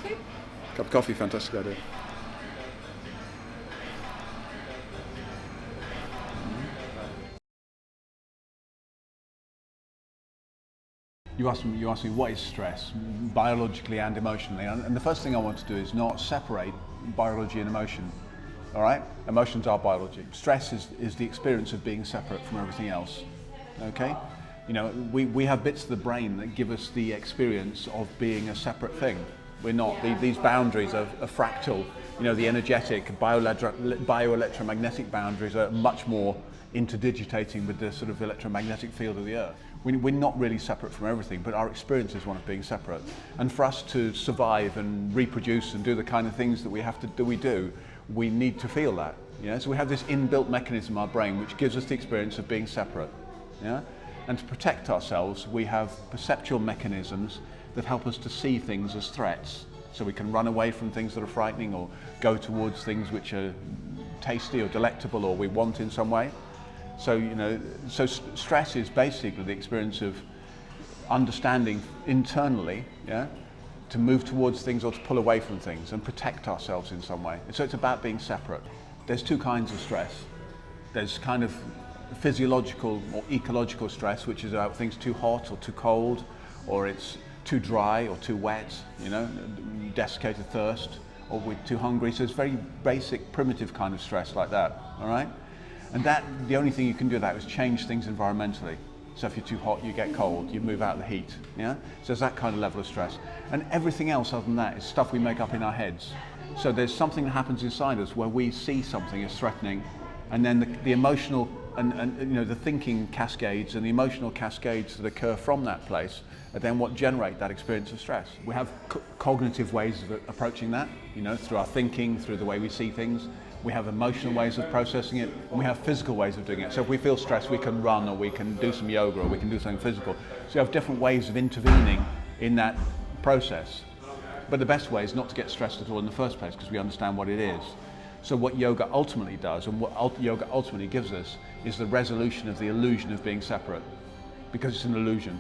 coffee? Cup of coffee, fantastic idea. You asked me what is stress, biologically and emotionally, and the first thing I want to do is not separate biology and emotion. All right? Emotions are biology. Stress is the experience of being separate from everything else. Okay? You know, we have bits of the brain that give us the experience of being a separate thing. We're not, these boundaries are fractal. You know, the energetic, bioelectromagnetic boundaries are much more interdigitating with the sort of electromagnetic field of the Earth. We're not really separate from everything, but our experience is one of being separate. And for us to survive and reproduce and do the kind of things that we need to feel that. Yeah? So we have this inbuilt mechanism in our brain which gives us the experience of being separate. Yeah? And to protect ourselves, we have perceptual mechanisms that help us to see things as threats. So we can run away from things that are frightening or go towards things which are tasty or delectable or we want in some way. So, you know, stress is basically the experience of understanding internally, yeah, to move towards things or to pull away from things and protect ourselves in some way. So it's about being separate. There's two kinds of stress. There's kind of physiological or ecological stress, which is about things too hot or too cold, or it's too dry or too wet, you know, desiccated thirst, or we're too hungry. So it's very basic, primitive kind of stress like that, all right? And that, the only thing you can do with that is change things environmentally. So if you're too hot, you get cold, you move out of the heat, yeah? So there's that kind of level of stress. And everything else other than that is stuff we make up in our heads. So there's something that happens inside us where we see something as threatening, and then the emotional and you know, the thinking cascades and the emotional cascades that occur from that place are then what generate that experience of stress. We have cognitive ways of approaching that, you know, through our thinking, through the way we see things. We have emotional ways of processing it, and we have physical ways of doing it. So if we feel stressed, we can run, or we can do some yoga, or we can do something physical. So you have different ways of intervening in that process. But the best way is not to get stressed at all in the first place, because we understand what it is. So what yoga ultimately does, and what yoga ultimately gives us, is the resolution of the illusion of being separate, because it's an illusion.